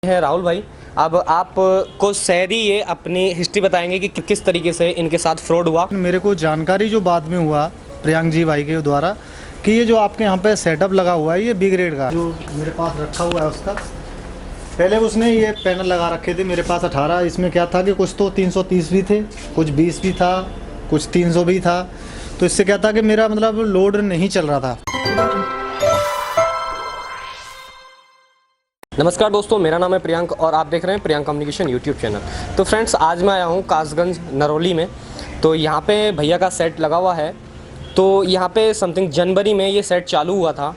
है राहुल भाई। अब आपको शहरी ये अपनी हिस्ट्री बताएंगे कि किस तरीके से इनके साथ फ्रॉड हुआ। मेरे को जानकारी जो बाद में हुआ प्रियंक जी भाई के द्वारा कि ये जो आपके यहाँ पे सेटअप लगा हुआ है ये बी ग्रेड का जो मेरे पास रखा हुआ है उसका पहले उसने ये पैनल लगा रखे थे मेरे पास 18। इसमें क्या था कि कुछ तो 330 भी थे, कुछ 20 भी था, कुछ 300 भी था। तो इससे क्या था कि मेरा मतलब लोड नहीं चल रहा था। नमस्कार दोस्तों, मेरा नाम है प्रियंक और आप देख रहे हैं प्रियंक कम्युनिकेशन यूट्यूब चैनल। तो फ्रेंड्स, आज मैं आया हूँ कासगंज नरौली में। तो यहाँ पे भैया का सेट लगा हुआ है। तो यहाँ पे समथिंग जनवरी में ये सेट चालू हुआ था।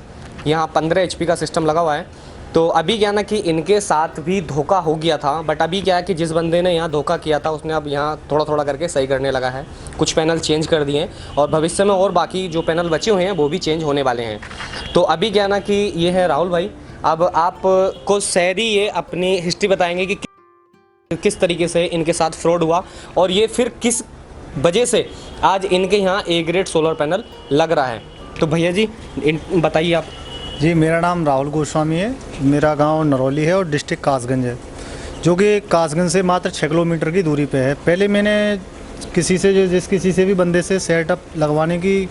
यहाँ 15 HP का सिस्टम लगा हुआ है। तो अभी क्या ना कि इनके साथ भी धोखा हो गया था, बट अभी क्या है कि जिस बंदे ने यहाँ धोखा किया था उसने अब यहाँ थोड़ा थोड़ा करके सही करने लगा है। कुछ पैनल चेंज कर दिए हैं और भविष्य में और बाकी जो पैनल बचे हुए हैं वो भी चेंज होने वाले हैं। तो अभी क्या ना कि ये है राहुल भाई। अब आपको शहरी ये अपनी हिस्ट्री बताएंगे कि किस तरीके से इनके साथ फ्रॉड हुआ और ये फिर किस वजह से आज इनके यहाँ ए ग्रेड सोलर पैनल लग रहा है। तो भैया जी बताइए आप। जी, मेरा नाम राहुल गोस्वामी है। मेरा गांव नरौली है और डिस्ट्रिक्ट कासगंज है, जो कि कासगंज से मात्र 6 किलोमीटर की दूरी पे है। पहले मैंने किसी से भी बंदे से सेटअप लगवाने की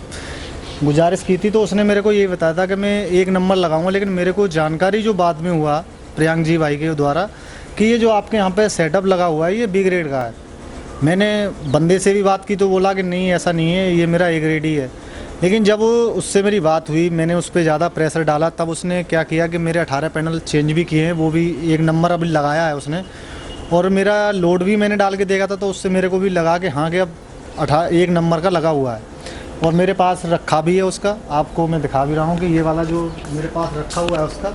गुजारिश की थी, तो उसने मेरे को ये बताया था कि मैं 1 नंबर लगाऊंगा। लेकिन मेरे को जानकारी जो बाद में हुआ प्रियंक जी भाई के द्वारा कि ये जो आपके यहाँ पे सेटअप लगा हुआ है ये बी ग्रेड का है। मैंने बंदे से भी बात की तो बोला कि नहीं, ऐसा नहीं है, ये मेरा ए ग्रेड ही है। लेकिन जब उससे मेरी बात हुई, मैंने उस पर ज़्यादा प्रेशर डाला, तब उसने क्या किया कि मेरे 18 पैनल चेंज भी किए हैं, वो भी 1 नंबर अभी लगाया है उसने। और मेरा लोड भी मैंने डाल के देखा था, तो उससे मेरे को भी लगा कि हाँ कि अब 1 नंबर का लगा हुआ है। और मेरे पास रखा भी है उसका, आपको मैं दिखा भी रहा हूँ कि ये वाला जो मेरे पास रखा हुआ है उसका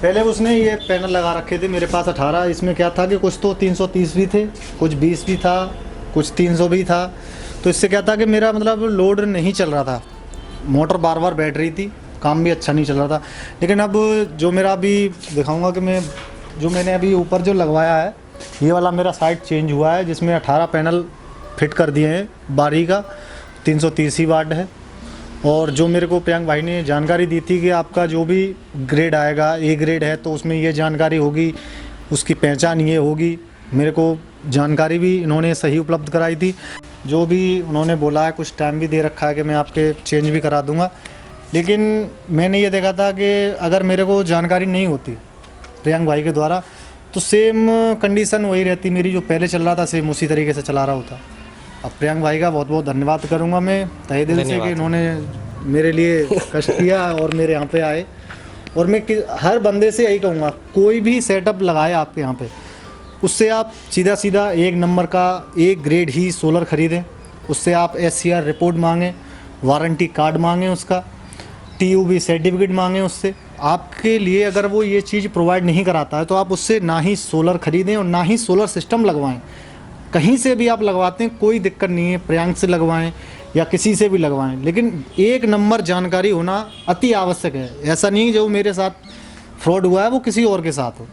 पहले उसने ये पैनल लगा रखे थे मेरे पास 18। इसमें क्या था कि कुछ तो 330 भी थे, कुछ 20 भी था, कुछ 300 भी था। तो इससे क्या था कि मेरा मतलब लोड नहीं चल रहा था, मोटर बार बार बैठ रही थी, काम भी अच्छा नहीं चल रहा था। लेकिन अब जो मेरा अभी दिखाऊंगा कि मैंने अभी ऊपर जो लगवाया है ये वाला मेरा साइड चेंज हुआ है, जिसमें 18 पैनल फिट कर दिए हैं। 12 का 330 वाट है। और जो मेरे को प्रियंक भाई ने जानकारी दी थी कि आपका जो भी ग्रेड आएगा ए ग्रेड है तो उसमें ये जानकारी होगी, उसकी पहचान ये होगी। मेरे को जानकारी भी इन्होंने सही उपलब्ध कराई थी। जो भी उन्होंने बोला है, कुछ टाइम भी दे रखा है कि मैं आपके चेंज भी करा दूंगा। लेकिन मैंने ये देखा था कि अगर मेरे को जानकारी नहीं होती प्रियंक भाई के द्वारा तो सेम कंडीशन वही रहती, मेरी जो पहले चल रहा था सेम उसी तरीके से चला रहा होता। अब प्रियंक भाई का बहुत बहुत धन्यवाद करूंगा मैं तहे दिल से कि इन्होंने मेरे लिए कष्ट किया और मेरे यहाँ पे आए। और मैं हर बंदे से यही कहूँगा, कोई भी सेटअप लगाए आपके यहाँ पे, उससे आप सीधा 1 नंबर का ए ग्रेड ही सोलर ख़रीदें। उससे आप SCR रिपोर्ट मांगें, वारंटी कार्ड मांगें, उसका TUV सर्टिफिकेट मांगें उससे। आपके लिए अगर वो ये चीज़ प्रोवाइड नहीं कराता है तो आप उससे ना ही सोलर ख़रीदें और ना ही सोलर सिस्टम लगवाएं। कहीं से भी आप लगवाते हैं कोई दिक्कत नहीं है, प्रियंक से लगवाएं या किसी से भी लगवाएं, लेकिन 1 नंबर जानकारी होना अति आवश्यक है। ऐसा नहीं जो मेरे साथ फ्रॉड हुआ है वो किसी और के साथ हो।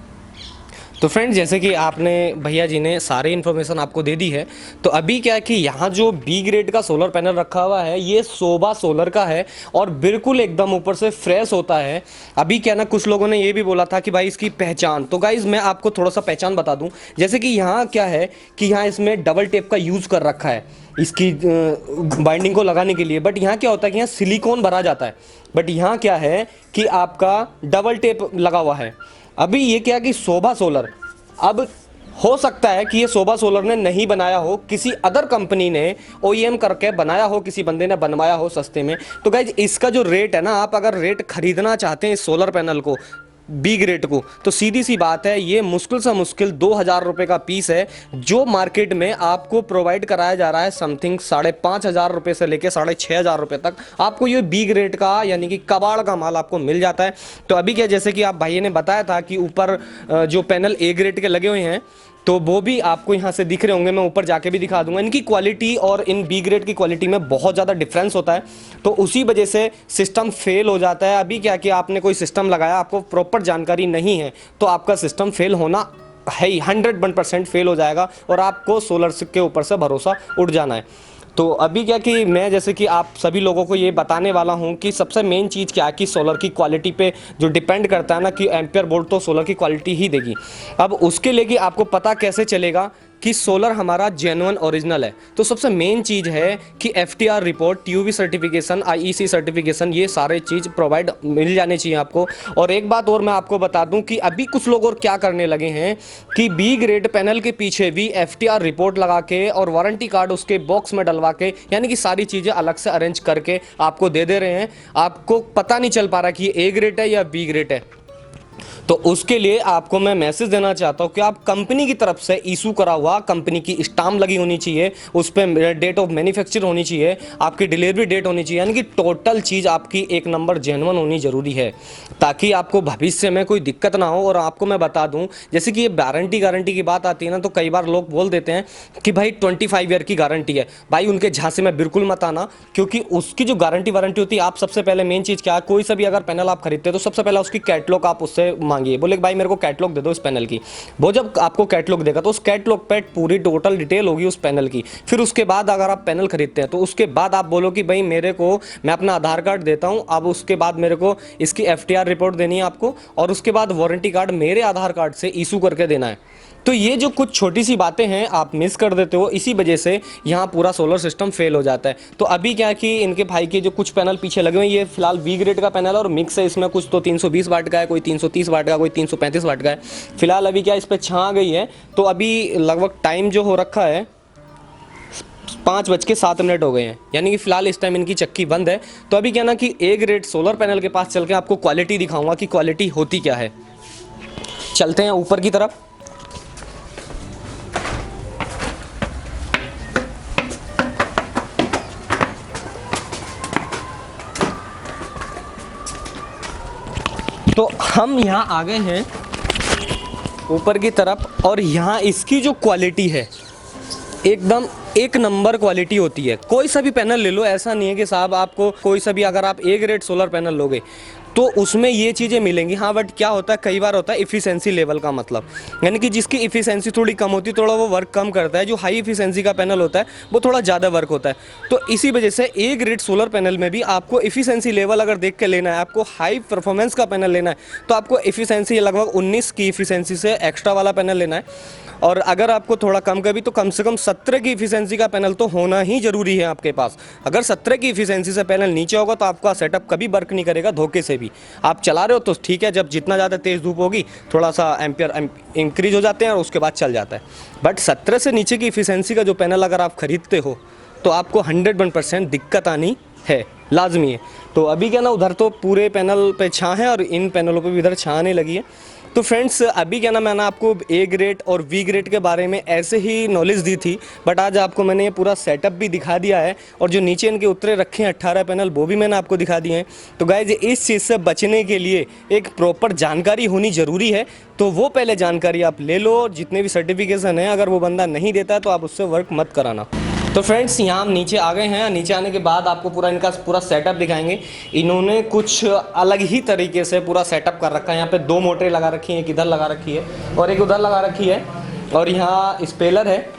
तो फ्रेंड्स, जैसे कि आपने भैया जी ने सारी इन्फॉर्मेशन आपको दे दी है। तो अभी क्या है कि यहाँ जो बी ग्रेड का सोलर पैनल रखा हुआ है ये शोभा सोलर का है और बिल्कुल एकदम ऊपर से फ्रेश होता है। अभी क्या ना, कुछ लोगों ने ये भी बोला था कि भाई इसकी पहचान, तो गाइज मैं आपको थोड़ा सा पहचान बता दूं। जैसे कि यहाँ क्या है कि यहाँ इसमें डबल टेप का यूज़ कर रखा है इसकी बाइंडिंग को लगाने के लिए। बट यहाँ क्या होता है कि यहाँ सिलिकॉन भरा जाता है, बट यहाँ क्या है कि आपका डबल टेप लगा हुआ है। अभी ये क्या कि शोभा सोलर, अब हो सकता है कि ये शोभा सोलर ने नहीं बनाया हो, किसी अदर कंपनी ने OEM करके बनाया हो, किसी बंदे ने बनवाया हो सस्ते में। तो गाइज इसका जो रेट है ना, आप अगर रेट खरीदना चाहते हैं इस सोलर पैनल को बी ग्रेड को, तो सीधी सी बात है ये मुश्किल से मुश्किल 2000 रुपये का पीस है, जो मार्केट में आपको प्रोवाइड कराया जा रहा है समथिंग 5500 रुपये से लेके 6500 रुपये तक आपको ये बी ग्रेड का यानी कि कबाड़ का माल आपको मिल जाता है। तो अभी क्या, जैसे कि आप भाई ने बताया था कि ऊपर जो पैनल ए ग्रेड के लगे हुए हैं तो वो भी आपको यहाँ से दिख रहे होंगे, मैं ऊपर जाके भी दिखा दूंगा। इनकी क्वालिटी और इन बी ग्रेड की क्वालिटी में बहुत ज़्यादा डिफरेंस होता है, तो उसी वजह से सिस्टम फेल हो जाता है। अभी क्या कि आपने कोई सिस्टम लगाया, आपको प्रॉपर जानकारी नहीं है, तो आपका सिस्टम फेल होना है ही, 101% फेल हो जाएगा और आपको सोलर के ऊपर से भरोसा उठ जाना है। तो अभी क्या कि मैं जैसे कि आप सभी लोगों को ये बताने वाला हूँ कि सबसे मेन चीज़ क्या है कि सोलर की क्वालिटी पे जो डिपेंड करता है ना कि एम्पियर वोल्ट तो सोलर की क्वालिटी ही देगी। अब उसके लिए कि आपको पता कैसे चलेगा कि सोलर हमारा जेन्युइन ओरिजिनल है, तो सबसे मेन चीज़ है कि FTR report, TUV certification, IEC certification, ये सारे चीज़ प्रोवाइड मिल जाने चाहिए आपको। और एक बात और मैं आपको बता दूं कि अभी कुछ लोग और क्या करने लगे हैं कि B ग्रेड पैनल के पीछे भी FTR रिपोर्ट लगा के और वारंटी कार्ड उसके बॉक्स में डलवा के, यानी कि सारी चीज़ें अलग से अरेंज करके आपको दे दे रहे हैं। आपको पता नहीं चल पा रहा कि ये A ग्रेड है या B ग्रेड है। तो उसके लिए आपको मैं मैसेज देना चाहता हूँ कि आप कंपनी की तरफ से इशू करा हुआ, कंपनी की स्टाम्प लगी होनी चाहिए, उस पर डेट ऑफ मैन्युफैक्चर होनी चाहिए, आपकी डिलीवरी डेट होनी चाहिए, यानी कि टोटल चीज़ आपकी एक नंबर जेन्युइन होनी ज़रूरी है, ताकि आपको भविष्य में कोई दिक्कत ना हो। और आपको मैं बता दूं, जैसे कि ये गारंटी की बात आती है ना, तो कई बार लोग बोल देते हैं कि भाई 25 ईयर की गारंटी है। भाई उनके झांसे में बिल्कुल मत आना, क्योंकि उसकी जो गारंटी वारंटी होती है, आप सबसे पहले मेन चीज़ क्या है, कोई सा भी अगर पैनल आप खरीदते हो तो सबसे पहले उसकी कैटलॉग आप उससे मांगिए, बोले भाई मेरे को कैटलॉग दे दो इस पैनल की। वो जब आपको कैटलॉग देगा तो उस कैटलॉग पे पूरी टोटल डिटेल होगी उस पैनल की। फिर उसके बाद अगर आप पैनल खरीदते हैं तो उसके बाद आप बोलो कि भाई मेरे को, मैं अपना आधार कार्ड देता हूं, अब उसके बाद मेरे को इसकी FTR रिपोर्ट देनी है आपको, और उसके बाद वारंटी कार्ड मेरे आधार कार्ड से इशू करके देना है। तो ये जो कुछ छोटी सी बातें हैं आप मिस कर देते हो, इसी वजह से यहाँ पूरा सोलर सिस्टम फेल हो जाता है। तो अभी क्या है कि इनके भाई के जो कुछ पैनल पीछे लगे हुए हैं, ये फिलहाल B ग्रेड का पैनल और मिक्स है, इसमें कुछ तो 320 वाट का है, कोई 330 वाट का, कोई 335 वाट का है। फिलहाल अभी क्या इस पर छां गई है, तो अभी लगभग टाइम जो हो रखा है 5:07 हो गए हैं, यानी कि फिलहाल इस टाइम इनकी चक्की बंद है। तो अभी क्या ना कि A ग्रेड सोलर पैनल के पास चल के आपको क्वालिटी दिखाऊंगा कि क्वालिटी होती क्या है। चलते हैं ऊपर की तरफ। तो हम यहाँ आ गए हैं ऊपर की तरफ, और यहाँ इसकी जो क्वालिटी है एकदम एक नंबर क्वालिटी होती है। कोई सा भी पैनल ले लो, ऐसा नहीं है कि साहब आपको कोई सा भी, अगर आप A ग्रेड सोलर पैनल लोगे तो उसमें ये चीज़ें मिलेंगी। हाँ, बट क्या होता है, कई बार होता है इफ़िशेंसी लेवल का मतलब, यानी कि जिसकी इफ़िशेंसी थोड़ी कम होती है, थोड़ा वो वर्क कम करता है। जो हाई इफ़िशेंसी का पैनल होता है वो थोड़ा ज़्यादा वर्क होता है। तो इसी वजह से A ग्रेड सोलर पैनल में भी आपको इफ़िशेंसी लेवल अगर देख के लेना है, आपको हाई परफॉर्मेंस का पैनल लेना है, तो आपको इफ़िशेंसी लगभग 19 की इफ़िशेंसी से एक्स्ट्रा वाला पैनल लेना है। और अगर आपको थोड़ा कम का भी, तो कम से कम 17 की इफ़िशेंसी का पैनल तो होना ही ज़रूरी है आपके पास। अगर 17 की इफ़िशेंसी से पैनल नीचे होगा तो आपका सेटअप कभी वर्क नहीं करेगा धोखे से भी। आप चला रहे हो तो ठीक है, जब जितना ज़्यादा तेज़ धूप होगी थोड़ा सा एम्पियर इंक्रीज हो जाते हैं और उसके बाद चल जाता है। बट 17 से नीचे की इफ़िशेंसी का जो पैनल अगर आप खरीदते हो तो आपको 101% दिक्कत आनी है, लाजमी है। तो अभी क्या ना, उधर तो पूरे पैनल पे छां है और इन पैनलों पे भी इधर छां आने लगी है। तो फ्रेंड्स, अभी क्या ना, मैंने आपको A ग्रेड और V ग्रेड के बारे में ऐसे ही नॉलेज दी थी, बट आज आपको मैंने ये पूरा सेटअप भी दिखा दिया है, और जो नीचे इनके उतरे रखे हैं 18 पैनल वो भी मैंने आपको दिखा दिए हैं। तो गाइज, इस चीज़ से बचने के लिए एक प्रॉपर जानकारी होनी ज़रूरी है, तो वो पहले जानकारी आप ले लो। जितने भी सर्टिफिकेशन है, अगर वो बंदा नहीं देता तो आप उससे वर्क मत कराना। तो फ्रेंड्स, यहाँ हम नीचे आ गए हैं। नीचे आने के बाद आपको पूरा इनका पूरा सेटअप दिखाएंगे। इन्होंने कुछ अलग ही तरीके से पूरा सेटअप कर रखा है। यहाँ पे 2 मोटरें लगा रखी हैं, एक इधर लगा रखी है और एक उधर लगा रखी है, और यहाँ स्पेलर है,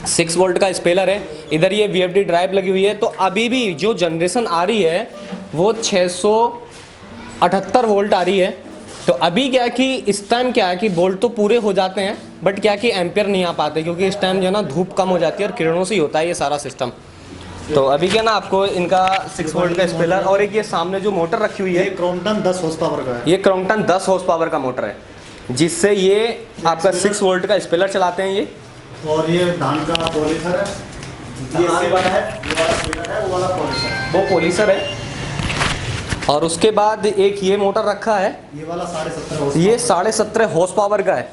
6 वोल्ट का स्पेलर है। इधर ये VFD ड्राइव लगी हुई है। तो अभी भी जो जनरेशन आ रही है वो 678 वोल्ट आ रही है। तो अभी क्या है कि इस टाइम क्या है कि वोल्ट तो पूरे हो जाते हैं, बट क्या कि एम्पियर नहीं आ पाते, क्योंकि इस टाइम जो है ना धूप कम हो जाती है और किरणों से ही होता है ये सारा सिस्टम। तो अभी क्या ना, आपको इनका 6 वोल्ट का स्पेलर, और एक ये सामने जो मोटर रखी हुई है, ये क्रॉम्पटन 10 हॉर्स पावर का है। ये क्रॉम्पटन 10 हॉर्स पावर का मोटर है, जिससे ये आपका 6 वोल्ट का स्पेलर चलाते हैं ये। और ये धान का पॉलिशर है, ये वाला है, ये वाला स्पेलर है, वो वाला पॉलिशर है, वो पॉलिशर है। और उसके बाद एक ये मोटर रखा है, ये वाला 17.5 हॉर्स, ये 17.5 हॉर्स पावर का है।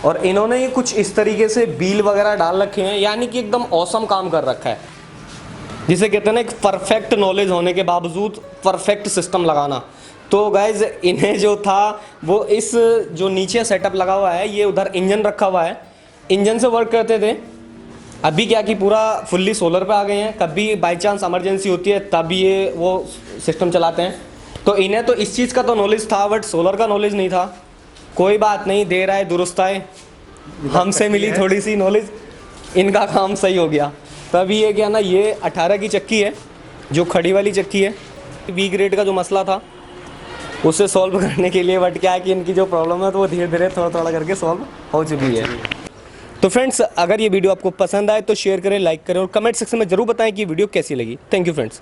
और इन्होंने ये कुछ इस तरीके से बील वगैरह डाल रखे हैं, यानी कि एकदम औसम काम कर रखा है, जिसे कहते हैं ना एक परफेक्ट नॉलेज होने के बावजूद परफेक्ट सिस्टम लगाना। तो गाइज, इन्हें जो था वो इस जो नीचे सेटअप लगा हुआ है, ये उधर इंजन रखा हुआ है, इंजन से वर्क करते थे। अभी क्या कि पूरा फुल्ली सोलर पे आ गए हैं, कभी बाई चांस इमरजेंसी होती है तब ये वो सिस्टम चलाते हैं। तो इन्हें तो इस चीज़ का तो नॉलेज था, बट सोलर का नॉलेज नहीं था। कोई बात नहीं, देर आए दुरुस्त आए, हमसे मिली थोड़ी सी नॉलेज, इनका काम सही हो गया। तो अभी ये क्या ना, ये 18 की चक्की है जो खड़ी वाली चक्की है। बी ग्रेड का जो मसला था उसे सॉल्व करने के लिए, बट क्या है कि इनकी जो प्रॉब्लम है तो वो धीरे धीरे थोड़ा थोड़ा करके सॉल्व हो चुकी है। तो फ्रेंड्स, अगर ये वीडियो आपको पसंद आए तो शेयर करें, लाइक करें और कमेंट सेक्शन में जरूर बताएं कि ये वीडियो कैसी लगी। Thank you friends.